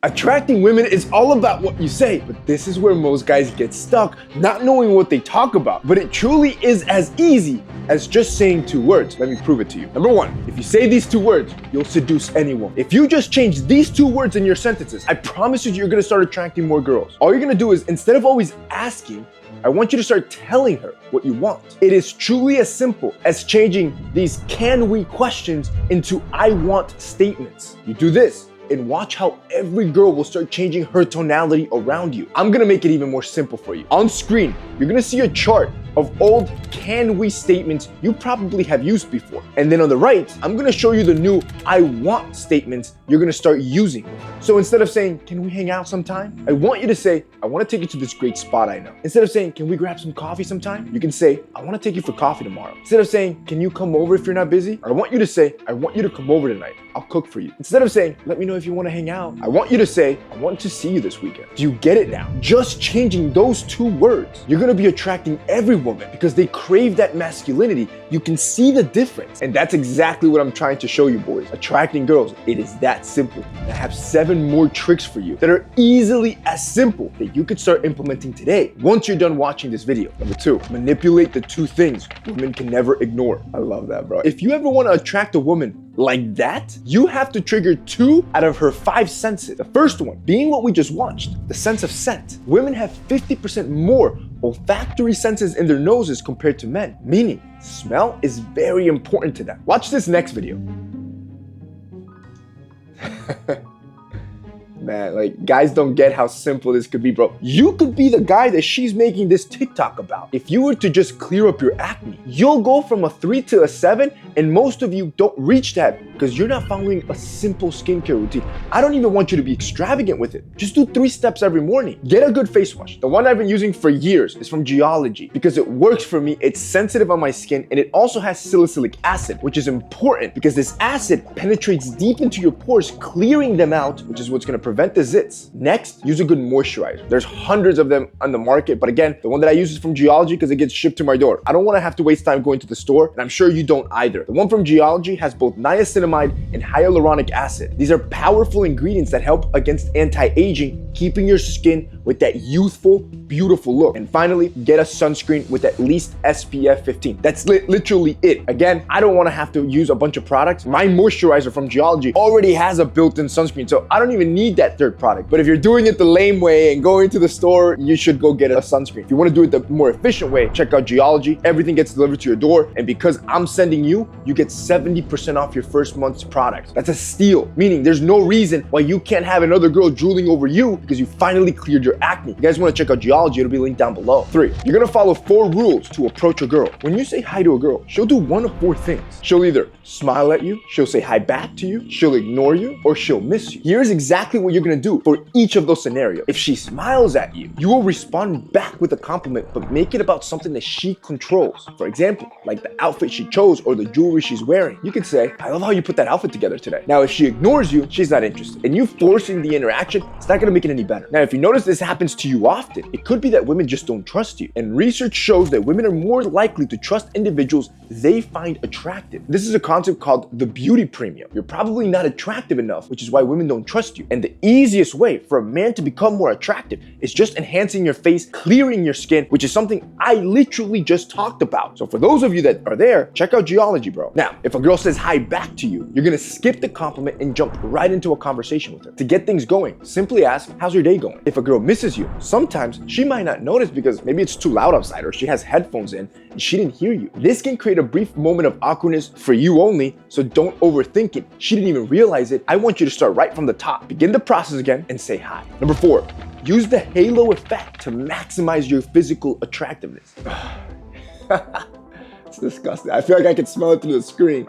Attracting women is all about what you say, but this is where most guys get stuck, not knowing what they talk about. But it truly is as easy as just saying 2 words. Let me prove it to you. Number 1, if you say these 2 words, you'll seduce anyone. If you just change these 2 words in your sentences, I promise you, you're gonna start attracting more girls. All you're gonna do is, instead of always asking, I want you to start telling her what you want. It is truly as simple as changing these can we questions into I want statements. You do this, and watch how every girl will start changing her tonality around you. I'm gonna make it even more simple for you. On screen, you're gonna see a chart of old can we statements you probably have used before. And then on the right, I'm gonna show you the new I want statements you're gonna start using. So instead of saying, can we hang out sometime? I want you to say, I wanna take you to this great spot I know. Instead of saying, can we grab some coffee sometime? You can say, I wanna take you for coffee tomorrow. Instead of saying, can you come over if you're not busy? I want you to say, I want you to come over tonight. I'll cook for you. Instead of saying, let me know if you wanna hang out, I want you to say, I want to see you this weekend. Do you get it now? Just changing those 2 words, you're gonna be attracting every woman because they crave that masculinity. You can see the difference. And that's exactly what I'm trying to show you, boys. Attracting girls, it is that simple. And I have 7 more tricks for you that are easily as simple that you could start implementing today once you're done watching this video. Number 2, manipulate the 2 things women can never ignore. I love that, bro. If you ever want to attract a woman like that, you have to trigger 2 out of her 5 senses. The first one being what we just watched, the sense of scent. Women have 50% more olfactory senses in their noses compared to men, meaning smell is very important to them. Watch this next video. Man, like, guys don't get how simple this could be, bro. You could be the guy that she's making this TikTok about. If you were to just clear up your acne, you'll go from a 3 to a 7, and most of you don't reach that because you're not following a simple skincare routine. I don't even want you to be extravagant with it. Just do 3 steps every morning. Get a good face wash. The one I've been using for years is from Geology because it works for me. It's sensitive on my skin, and it also has salicylic acid, which is important because this acid penetrates deep into your pores, clearing them out, which is what's gonna prevent the zits. Next, use a good moisturizer. There's hundreds of them on the market, but again, the one that I use is from Geology because it gets shipped to my door. I don't want to have to waste time going to the store, and I'm sure you don't either. The one from Geology has both niacinamide and hyaluronic acid. These are powerful ingredients that help against anti-aging, keeping your skin with that youthful, beautiful look. And finally, get a sunscreen with at least SPF 15. That's literally it. Again, I don't want to have to use a bunch of products. My moisturizer from Geology already has a built-in sunscreen, so I don't even need that 3rd product. But if you're doing it the lame way and going to the store, you should go get a sunscreen. If you want to do it the more efficient way, check out Geology. Everything gets delivered to your door, and because I'm sending you, you get 70% off your first month's products. That's a steal, meaning there's no reason why you can't have another girl drooling over you because you finally cleared your acne. You guys want to check out Geology, it'll be linked down below. 3, you're gonna follow 4 rules to approach a girl. When you say hi to a girl, she'll do one of 4 things. She'll either smile at you, she'll say hi back to you, she'll ignore you, or she'll miss you. Here's exactly what you're gonna do for each of those scenarios. If she smiles at you, you will respond back with a compliment, but make it about something that she controls. For example, like the outfit she chose or the jewelry she's wearing. You could say, I love how you put that outfit together today. Now, if she ignores you, she's not interested. And you forcing the interaction, it's not gonna make it any better. Now, if you notice this happens to you often, it could be that women just don't trust you. And research shows that women are more likely to trust individuals they find attractive. This is a concept called the beauty premium. You're probably not attractive enough, which is why women don't trust you. And the easiest way for a man to become more attractive is just enhancing your face, clearing your skin, which is something I literally just talked about. So for those of you that are there, check out Geology, bro. Now, if a girl says hi back to you, you're gonna skip the compliment and jump right into a conversation with her. To get things going, simply ask, how's your day going? If a girl misses you, sometimes she might not notice because maybe it's too loud outside or she has headphones in and she didn't hear you. This can create a brief moment of awkwardness for you only, so don't overthink it. She didn't even realize it. I want you to start right from the top. Begin the process again and say hi. Number 4, use the halo effect to maximize your physical attractiveness. It's disgusting. I feel like I can smell it through the screen.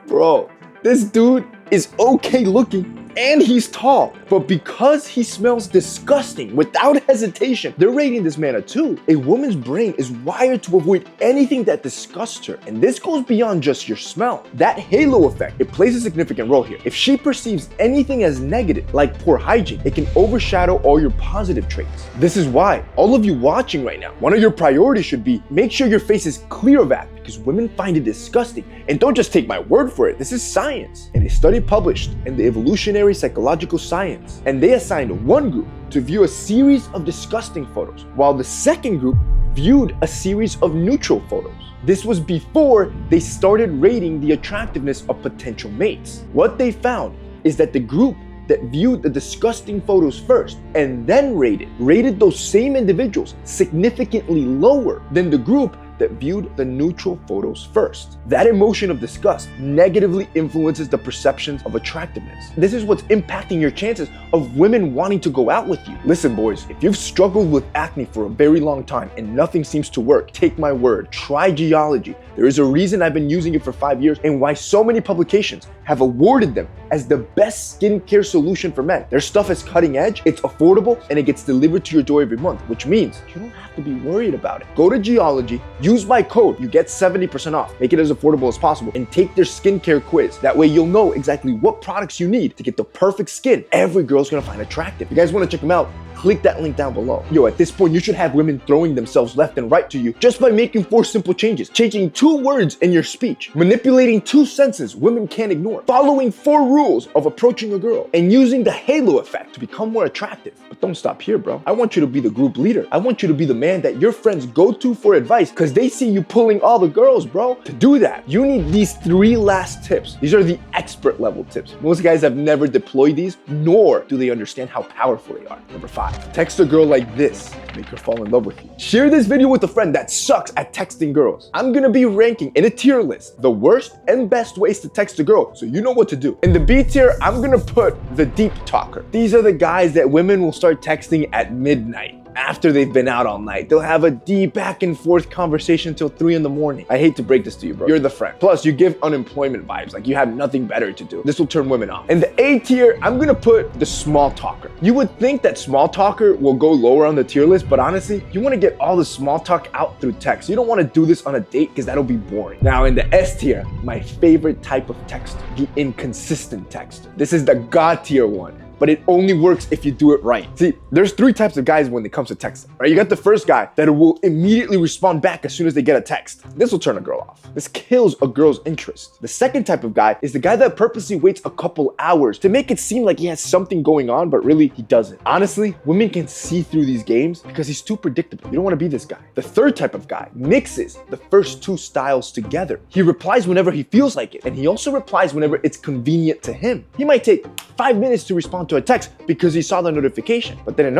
Bro, this dude is okay looking and he's tall, but because he smells disgusting without hesitation, they're rating this man a 2. A woman's brain is wired to avoid anything that disgusts her, and this goes beyond just your smell. That halo effect, it plays a significant role here. If she perceives anything as negative, like poor hygiene, it can overshadow all your positive traits. This is why all of you watching right now, one of your priorities should be make sure your face is clear of acne, because women find it disgusting. And don't just take my word for it, this is science. In a study published in the Evolutionary evolutionary psychological science, and they assigned one group to view a series of disgusting photos, while the second group viewed a series of neutral photos. This was before they started rating the attractiveness of potential mates. What they found is that the group that viewed the disgusting photos first and then rated those same individuals significantly lower than the group that viewed the neutral photos first. That emotion of disgust negatively influences the perceptions of attractiveness. This is what's impacting your chances of women wanting to go out with you. Listen, boys, if you've struggled with acne for a very long time and nothing seems to work, take my word, try Geology. There is a reason I've been using it for 5 years and why so many publications have awarded them as the best skincare solution for men. Their stuff is cutting edge, it's affordable, and it gets delivered to your door every month, which means you don't have to be worried about it. Go to Geology, use my code, you get 70% off. Make it as affordable as possible and take their skincare quiz. That way you'll know exactly what products you need to get the perfect skin every girl's gonna find attractive. If you guys wanna check them out, click that link down below. Yo, at this point, you should have women throwing themselves left and right to you just by making 4 simple changes. Changing 2 words in your speech, manipulating 2 senses women can't ignore, following 4 rules of approaching a girl, and using the halo effect to become more attractive. But don't stop here, bro. I want you to be the group leader. I want you to be the man that your friends go to for advice because they see you pulling all the girls, bro. To do that, you need these 3 last tips. These are the expert level tips. Most guys have never deployed these, nor do they understand how powerful they are. Number 5. Text a girl like this to make her fall in love with you. Share this video with a friend that sucks at texting girls. I'm gonna be ranking in a tier list the worst and best ways to text a girl, so you know what to do. In the B tier, I'm gonna put the deep talker. These are the guys that women will start texting at midnight. After they've been out all night, they'll have a deep back and forth conversation till 3 in the morning. I hate to break this to you, bro. You're the friend. Plus, you give unemployment vibes, like you have nothing better to do. This will turn women off. In the A tier, I'm gonna put the small talker. You would think that small talker will go lower on the tier list, but honestly, you wanna get all the small talk out through text. You don't wanna do this on a date because that'll be boring. Now, in the S tier, my favorite type of texter, the inconsistent texter. This is the God tier one, but it only works if you do it right. See, there's 3 types of guys when it comes to texting, right? You got the first guy that will immediately respond back as soon as they get a text. This will turn a girl off. This kills a girl's interest. The second type of guy is the guy that purposely waits a couple hours to make it seem like he has something going on, but really he doesn't. Honestly, women can see through these games because he's too predictable. You don't want to be this guy. The third type of guy mixes the first 2 styles together. He replies whenever he feels like it, and he also replies whenever it's convenient to him. He might take 5 minutes to respond to a text because he saw the notification. But then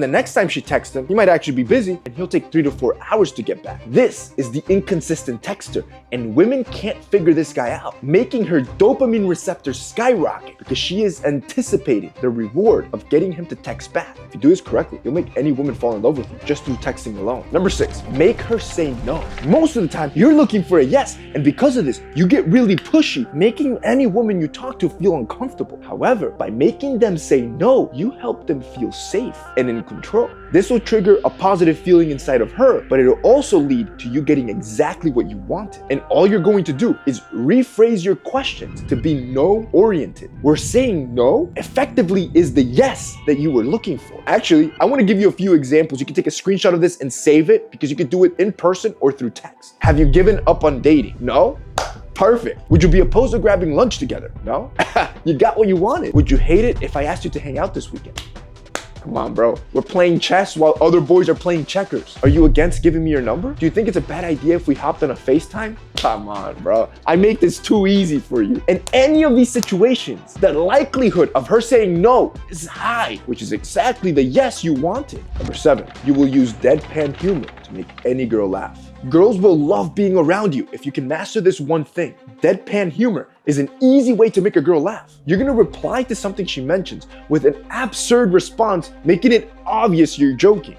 the next time she texts him, he might actually be busy and he'll take 3 to 4 hours to get back. This is the inconsistent texter, and women can't figure this guy out, making her dopamine receptors skyrocket because she is anticipating the reward of getting him to text back. If you do this correctly, you'll make any woman fall in love with you just through texting alone. Number 6, make her say no. Most of the time, you're looking for a yes, and because of this, you get really pushy, making any woman you talk to feel uncomfortable. However, by making them say no, you help them feel safe and in control. This will trigger a positive feeling inside of her, but it'll also lead to you getting exactly what you wanted. And all you're going to do is rephrase your questions to be no-oriented, where saying no effectively is the yes that you were looking for. Actually, I want to give you a few examples. You can take a screenshot of this and save it because you can do it in person or through text. Have you given up on dating? No? Perfect. Would you be opposed to grabbing lunch together? No? You got what you wanted. Would you hate it if I asked you to hang out this weekend? Come on, bro. We're playing chess while other boys are playing checkers. Are you against giving me your number? Do you think it's a bad idea if we hopped on a FaceTime? Come on, bro. I make this too easy for you. In any of these situations, the likelihood of her saying no is high, which is exactly the yes you wanted. Number 7, you will use deadpan humor to make any girl laugh. Girls will love being around you if you can master this one thing. Deadpan humor is an easy way to make a girl laugh. You're gonna reply to something she mentions with an absurd response, making it obvious you're joking.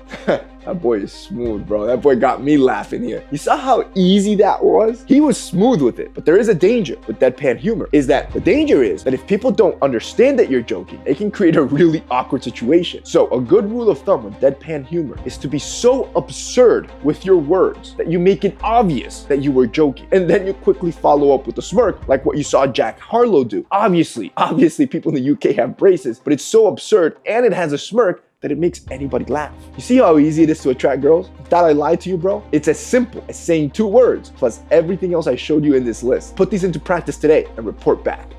That boy is smooth, bro. That boy got me laughing here. You saw how easy that was? He was smooth with it. But there is a danger with deadpan humor, is that the danger is that if people don't understand that you're joking, it can create a really awkward situation. So a good rule of thumb with deadpan humor is to be so absurd with your words that you make it obvious that you were joking. And then you quickly follow up with a smirk, like what you saw Jack Harlow do. Obviously, people in the UK have braces, but it's so absurd and it has a smirk that it makes anybody laugh. You see how easy it is to attract girls? Thought I lied to you, bro? It's as simple as saying 2 words plus everything else I showed you in this list. Put these into practice today and report back.